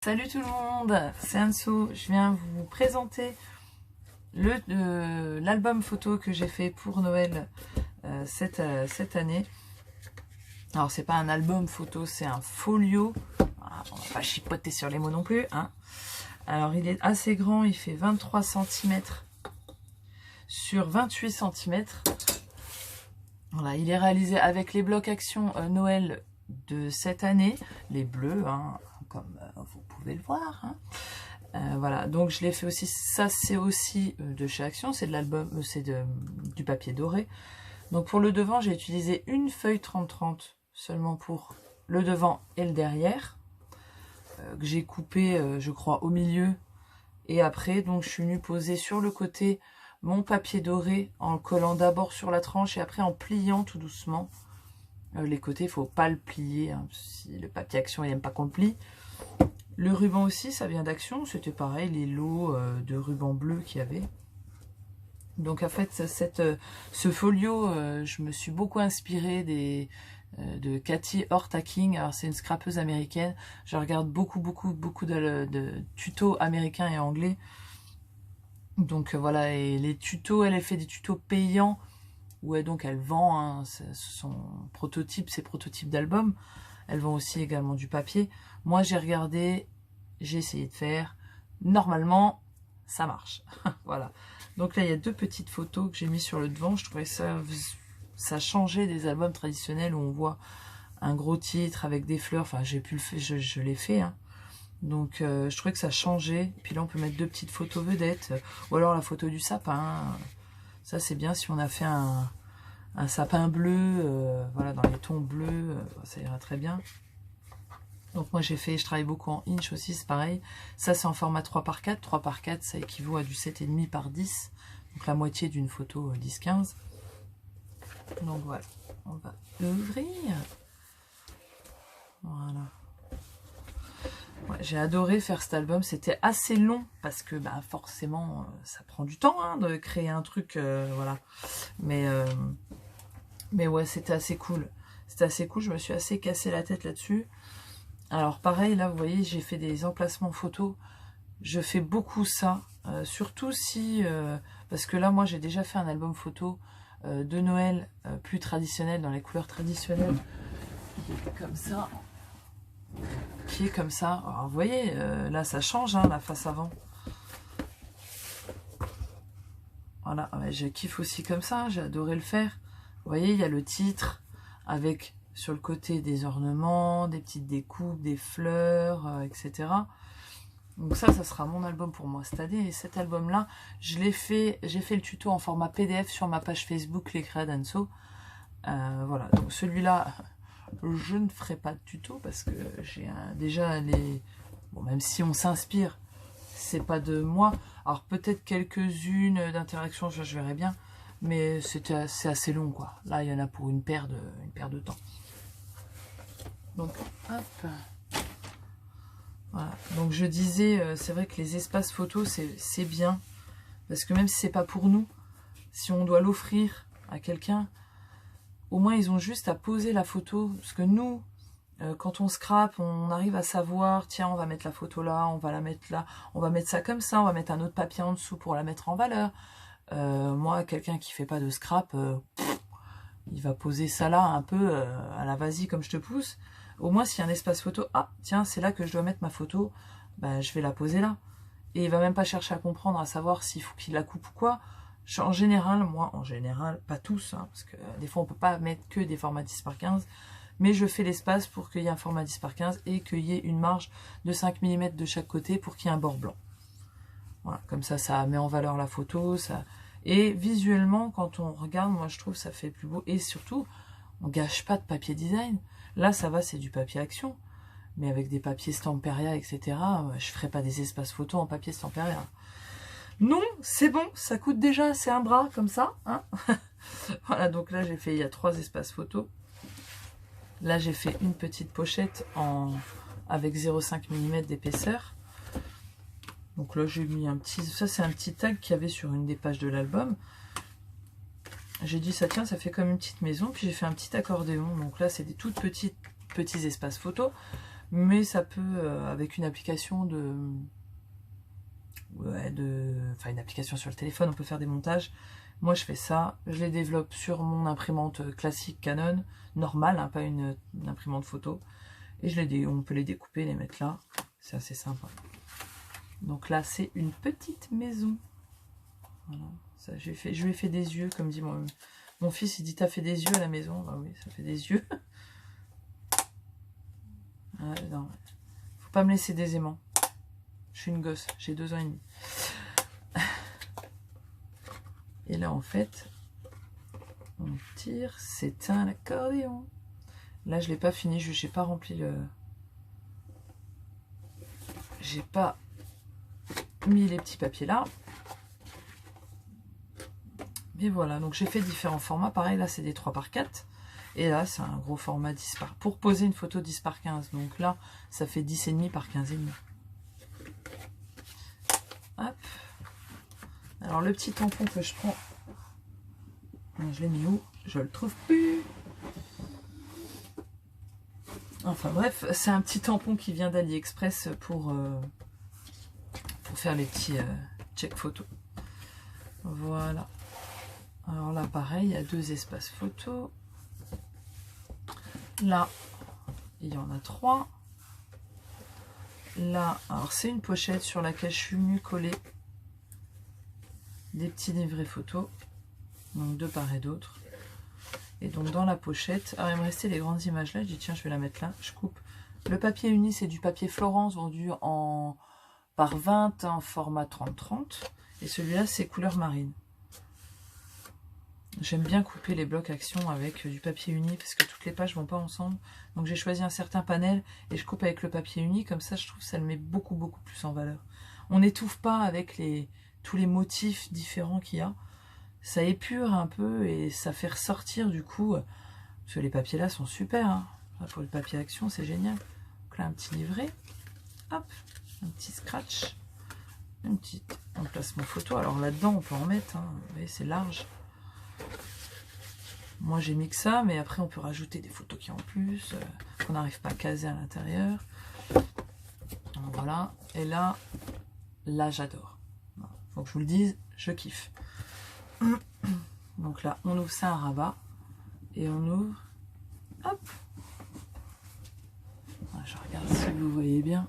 Salut tout le monde, c'est Anso. Je viens vous présenter l'album photo que j'ai fait pour Noël cette année. Alors c'est pas un album photo, c'est un folio. Ah, on va pas chipoter sur les mots non plus, hein. Alors il est assez grand, il fait 23 cm sur 28 cm. Voilà, il est réalisé avec les blocs action Noël de cette année, les bleus, hein, comme vous pouvez le voir, hein. Voilà, donc je l'ai fait aussi, ça c'est aussi de chez Action, c'est de l'album, du papier doré. Donc pour le devant, j'ai utilisé une feuille 30-30 seulement pour le devant et le derrière, que j'ai coupé, je crois, au milieu. Et après, donc je suis venue poser sur le côté mon papier doré en le collant d'abord sur la tranche et après en pliant tout doucement. Les côtés, il ne faut pas le plier, hein, si le papier Action il n'aime pas qu'on le plie. Le ruban aussi, ça vient d'Action, c'était pareil, les lots de ruban bleu qu'il y avait. Donc en fait, ce folio, je me suis beaucoup inspirée de Cathy Hortaking. Alors c'est une scrapeuse américaine. Je regarde beaucoup de tutos américains et anglais. Donc voilà, et les tutos, elle fait des tutos payants où elle vend, hein, ses prototypes d'albums. Elle vend aussi également du papier. Moi, j'ai regardé, j'ai essayé de faire. Normalement, ça marche. Voilà. Donc là, il y a deux petites photos que j'ai mis sur le devant. Je trouvais ça changeait des albums traditionnels où on voit un gros titre avec des fleurs. Enfin, j'ai pu le faire, je l'ai fait, hein. Donc, je trouvais que ça changeait. Puis là, on peut mettre deux petites photos vedettes. Ou alors la photo du sapin. Ça, c'est bien si on a fait un sapin bleu, voilà, dans les tons bleus, ça ira très bien. Donc moi je travaille beaucoup en inch aussi, c'est pareil. Ça c'est en format 3x4. 3x4 ça équivaut à du 7,5 par 10. Donc la moitié d'une photo 10-15. Donc voilà, on va ouvrir. Voilà. Ouais, j'ai adoré faire cet album, c'était assez long parce que bah, forcément ça prend du temps, hein, de créer un truc, voilà. Mais ouais, c'était assez cool. C'était assez cool, je me suis assez cassé la tête là-dessus. Alors pareil, là, vous voyez, j'ai fait des emplacements photos. Je fais beaucoup ça, surtout si... parce que là, moi, j'ai déjà fait un album photo de Noël plus traditionnel, dans les couleurs traditionnelles, qui est comme ça. Alors, vous voyez, là, ça change, hein, la face avant. Voilà, ouais, je kiffe aussi comme ça, j'ai adoré le faire. Vous voyez, il y a le titre avec sur le côté des ornements, des petites découpes, des fleurs, etc. Donc ça sera mon album pour moi cette année. Et cet album-là, j'ai fait le tuto en format PDF sur ma page Facebook, les créas d'Anso. Voilà, donc celui-là, je ne ferai pas de tuto parce que j'ai déjà les... Bon, même si on s'inspire, c'est pas de moi. Alors peut-être quelques-unes d'interactions, je verrai bien. Mais c'est assez long, quoi. Là, il y en a pour une paire de temps. Donc, hop. Voilà. Donc, je disais, c'est vrai que les espaces photos, c'est bien. Parce que même si c'est pas pour nous, si on doit l'offrir à quelqu'un, au moins, ils ont juste à poser la photo. Parce que nous, quand on scrape, on arrive à savoir, tiens, on va mettre la photo là, on va la mettre là, on va mettre ça comme ça, on va mettre un autre papier en dessous pour la mettre en valeur. Moi, quelqu'un qui fait pas de scrap, il va poser ça là un peu à la vas-y comme je te pousse. Au moins, s'il y a un espace photo, ah, tiens, c'est là que je dois mettre ma photo, ben, je vais la poser là. Et il va même pas chercher à comprendre, à savoir s'il faut qu'il la coupe ou quoi. En général, moi, pas tous, hein, parce que des fois, on peut pas mettre que des formats 10 par 15, mais je fais l'espace pour qu'il y ait un format 10 par 15 et qu'il y ait une marge de 5 mm de chaque côté pour qu'il y ait un bord blanc. Voilà, comme ça met en valeur la photo, ça... Et visuellement, quand on regarde, moi je trouve ça fait plus beau. Et surtout, on gâche pas de papier design. Là, ça va, c'est du papier Action. Mais avec des papiers Stamperia, etc., je ferai pas des espaces photos en papier Stamperia. Non, c'est bon, ça coûte déjà, c'est un bras comme ça. Hein. Voilà, donc là, il y a 3 espaces photos. Là, j'ai fait une petite pochette avec 0,5 mm d'épaisseur. Donc là, j'ai mis un petit... Ça, c'est un petit tag qu'il y avait sur une des pages de l'album. J'ai dit, ça tient, ça fait comme une petite maison. Puis j'ai fait un petit accordéon. Donc là, c'est des petits espaces photos. Mais ça peut, avec une application enfin une application sur le téléphone, on peut faire des montages. Moi je fais ça, je les développe sur mon imprimante classique Canon, normale, hein, pas une imprimante photo. Et on peut les découper, les mettre là, c'est assez sympa. Donc là c'est une petite maison. Voilà, ça, je lui ai fait des yeux, comme dit mon fils, il dit t'as fait des yeux à la maison? Bah oui, ça fait des yeux. Non, faut pas me laisser des aimants. Je suis une gosse, j'ai 2 ans et demi. Et là, en fait, on tire, c'est un accordéon. Là, je l'ai pas fini, je n'ai pas rempli le... J'ai pas mis les petits papiers là. Mais voilà, donc j'ai fait différents formats. Pareil, là, c'est des 3x4. Et là, c'est un gros format 10 par... Pour poser une photo 10 par 15. Donc là, ça fait 10,5 par 15,5. Hop. Alors, le petit tampon que je prends... Je l'ai mis où? Je le trouve plus. Enfin bref, c'est un petit tampon qui vient d'AliExpress pour faire les petits check photos. Voilà. Alors là, pareil, il y a 2 espaces photos. Là, il y en a 3. Là, alors c'est une pochette sur laquelle je suis venue coller des petits livrets photos. Donc de part et d'autre. Et donc dans la pochette, alors il me restait les grandes images là, je dis tiens je vais la mettre là, je coupe. Le papier uni c'est du papier Florence vendu par 20 en format 30-30. Et celui-là c'est couleur marine. J'aime bien couper les blocs action avec du papier uni parce que toutes les pages vont pas ensemble. Donc j'ai choisi un certain panel et je coupe avec le papier uni, comme ça je trouve que ça le met beaucoup plus en valeur. On n'étouffe pas avec tous les motifs différents qu'il y a. Ça épure un peu et ça fait ressortir du coup, parce que les papiers là sont super, hein. Pour le papier action c'est génial. Donc là un petit livret, hop, un petit scratch, un petit emplacement photo. Alors là-dedans on peut en mettre, hein. Vous voyez c'est large. Moi j'ai mis que ça, mais après on peut rajouter des photos qui en plus, qu'on n'arrive pas à caser à l'intérieur. Voilà, et là j'adore. Faut que je vous le dise, je kiffe. Donc là, on ouvre ça à rabat et on ouvre, hop. Je regarde si vous voyez bien.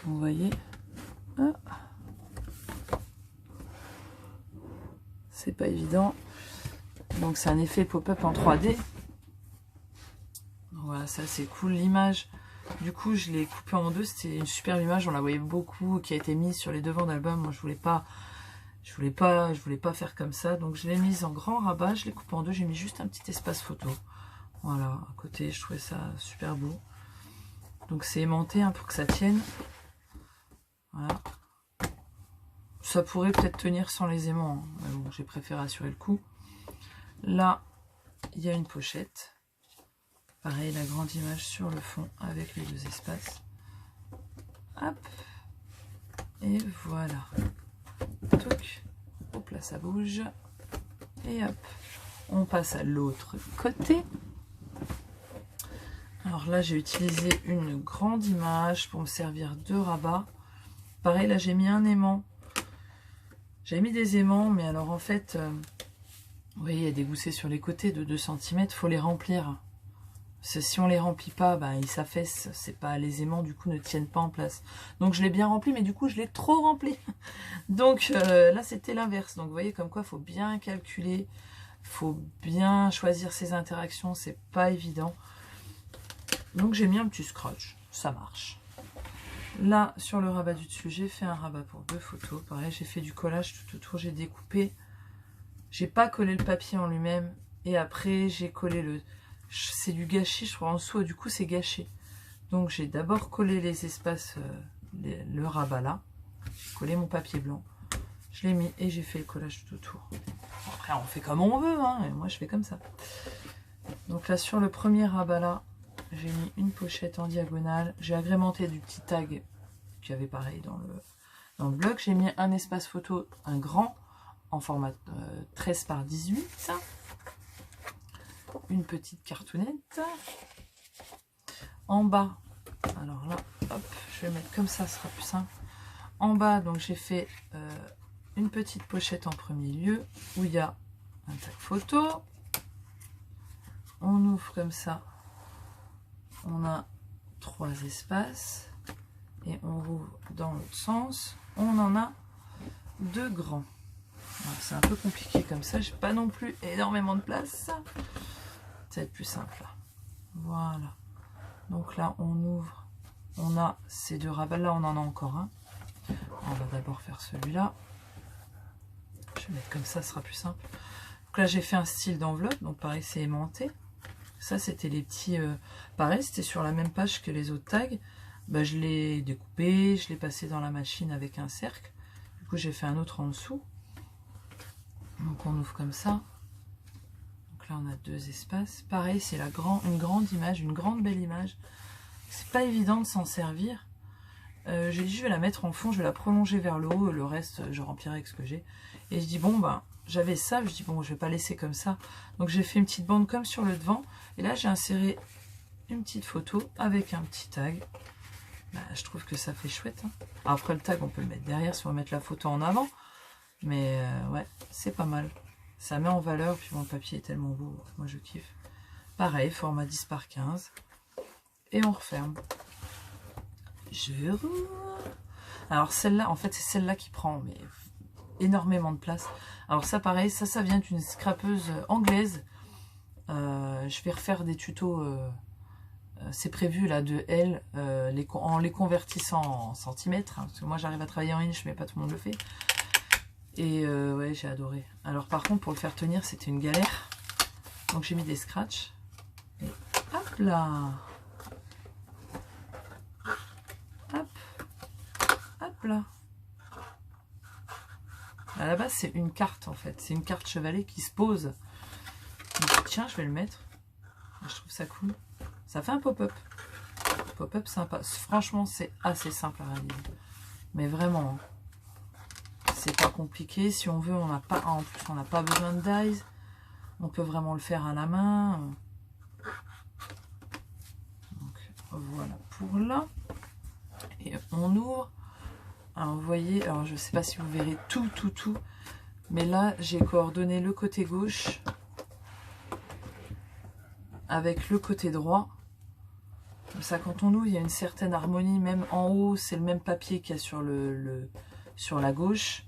Vous voyez, c'est pas évident. Donc c'est un effet pop-up en 3D. Donc voilà, ça c'est cool. L'image, du coup, je l'ai coupée en 2. C'était une superbe image, on la voyait beaucoup, qui a été mise sur les devants d'album. Moi, je voulais pas faire comme ça, donc je l'ai mise en grand rabat, je l'ai coupé en 2, j'ai mis juste un petit espace photo. Voilà, à côté, je trouvais ça super beau. Donc c'est aimanté hein, pour que ça tienne. Voilà. Ça pourrait peut-être tenir sans les aimants, hein. Mais bon, j'ai préféré assurer le coup. Là, il y a une pochette. Pareil, la grande image sur le fond avec les 2 espaces. Hop. Et voilà. Touc. Hop là, ça bouge. Et hop. On passe à l'autre côté. Alors là, j'ai utilisé une grande image pour me servir de rabat. Pareil, là, j'ai mis un aimant. J'avais mis des aimants, mais alors en fait, vous voyez, il y a des goussets sur les côtés de 2 cm. Il faut les remplir. Si on les remplit pas, bah, ils s'affaissent. C'est pas, les aimants, du coup, ne tiennent pas en place. Donc, je l'ai bien rempli, mais du coup, je l'ai trop rempli. Donc, là, c'était l'inverse. Donc, vous voyez, comme quoi, il faut bien calculer. Il faut bien choisir ses interactions. C'est pas évident. Donc, j'ai mis un petit scratch. Ça marche. Là, sur le rabat du dessus, j'ai fait un rabat pour 2 photos. Pareil, j'ai fait du collage tout autour. J'ai découpé. J'ai pas collé le papier en lui-même. Et après, j'ai collé le... C'est du gâchis, je crois, en dessous. Du coup, c'est gâché. Donc, j'ai d'abord collé les espaces, le rabat là. J'ai collé mon papier blanc. Je l'ai mis et j'ai fait le collage tout autour. Après, on fait comme on veut, hein. Et moi, je fais comme ça. Donc là, sur le premier rabat là, j'ai mis une pochette en diagonale. J'ai agrémenté du petit tag qu'il y avait pareil dans le bloc. J'ai mis un espace photo, un grand, en format 13 par 18. Une petite cartonnette. En bas, Alors là, hop, je vais le mettre comme ça, ce sera plus simple. En bas, donc j'ai fait une petite pochette en premier lieu où il y a un tag photo. On ouvre comme ça. On a 3 espaces. Et on rouvre dans l'autre sens. On en a 2 grands. C'est un peu compliqué comme ça. J'ai pas non plus énormément de place. Ça va être plus simple là. Voilà. Donc là, on ouvre. On a ces 2 rabats. Là, on en a encore un. On va d'abord faire celui-là. Je vais mettre comme ça, ce sera plus simple. Donc là, j'ai fait un style d'enveloppe. Donc pareil, c'est aimanté. Ça, c'était les petits... pareil, c'était sur la même page que les autres tags. Bah, je l'ai découpé, je l'ai passé dans la machine avec un cercle. Du coup, j'ai fait un autre en dessous. Donc, on ouvre comme ça. Donc là, on a 2 espaces. Pareil, c'est une grande image, une grande belle image. C'est pas évident de s'en servir. J'ai dit, je vais la mettre en fond, je vais la prolonger vers le haut. Le reste, je remplirai avec ce que j'ai. Et je dis, bon, bah, j'avais ça. Je dis, bon, je vais pas laisser comme ça. Donc, j'ai fait une petite bande comme sur le devant. Et là, j'ai inséré une petite photo avec un petit tag. Bah, je trouve que ça fait chouette. Hein. Après, le tag, on peut le mettre derrière si on veut mettre la photo en avant. Mais ouais, c'est pas mal. Ça met en valeur. Puis mon papier est tellement beau. Moi, je kiffe. Pareil, format 10 par 15. Et on referme. Je rouvre. Alors, celle-là, en fait, c'est celle-là qui prend mais énormément de place. Alors, ça, pareil, ça vient d'une scrapeuse anglaise. Je vais refaire des tutos... c'est prévu là de L en les convertissant en centimètres, hein, parce que moi j'arrive à travailler en inch mais pas tout le monde le fait. Et ouais, j'ai adoré. Alors par contre pour le faire tenir c'était une galère, donc j'ai mis des scratchs et hop là, hop, hop là. À la base c'est une carte en fait, c'est une carte chevalet qui se pose. Donc, tiens, je vais le mettre, je trouve ça cool. Ça fait un pop-up. Pop-up sympa. Franchement, c'est assez simple à réaliser. Mais vraiment, c'est pas compliqué. Si on veut, on n'a pas. En plus, on n'a pas besoin de dies. On peut vraiment le faire à la main. Donc, voilà pour là. Et on ouvre. Alors, vous voyez, alors je sais pas si vous verrez tout. Mais là, j'ai coordonné le côté gauche avec le côté droit. Comme ça, quand on ouvre, il y a une certaine harmonie. Même en haut, c'est le même papier qu'il y a sur la gauche.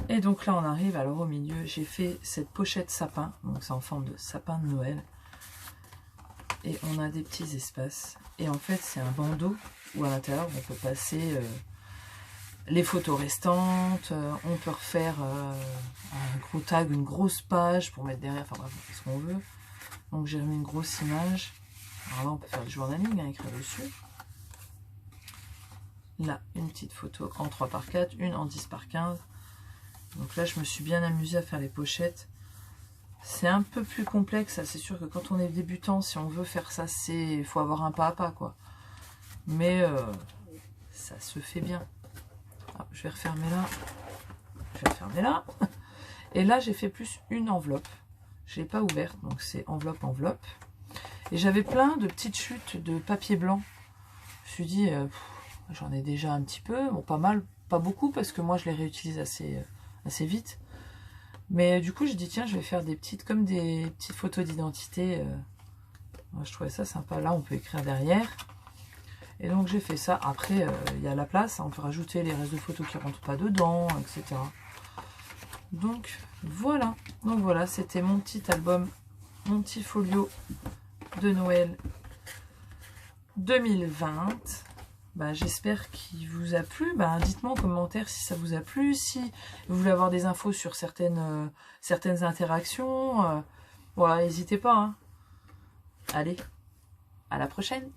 Et donc là, on arrive. Alors au milieu, j'ai fait cette pochette sapin. Donc c'est en forme de sapin de Noël. Et on a des petits espaces. Et en fait, c'est un bandeau où à l'intérieur, on peut passer les photos restantes. On peut refaire un gros tag, une grosse page pour mettre derrière. Enfin bref, on fait ce qu'on veut. Donc j'ai remis une grosse image. Alors là, on peut faire du journaling, hein, écrire dessus. Là, une petite photo en 3 par 4, une en 10 par 15. Donc là, je me suis bien amusée à faire les pochettes. C'est un peu plus complexe, c'est sûr que quand on est débutant, si on veut faire ça, il faut avoir un pas à pas, quoi. Mais ça se fait bien. Ah, je vais refermer là. Je vais refermer là. Et là, j'ai fait plus une enveloppe. Je ne l'ai pas ouverte, donc c'est enveloppe. Et j'avais plein de petites chutes de papier blanc. Je me suis dit, j'en ai déjà un petit peu. Bon, pas mal, pas beaucoup, parce que moi, je les réutilise assez vite. Mais du coup, je dis, tiens, je vais faire comme des petites photos d'identité. Je trouvais ça sympa. Là, on peut écrire derrière. Et donc, j'ai fait ça. Après, il y a la place. On peut rajouter les restes de photos qui ne rentrent pas dedans, etc. Donc, voilà. Donc, voilà, c'était mon petit album, mon petit folio de Noël 2020. Bah, j'espère qu'il vous a plu. Bah, dites-moi en commentaire si ça vous a plu, si vous voulez avoir des infos sur certaines interactions. Voilà, n'hésitez pas. Hein. Allez, à la prochaine.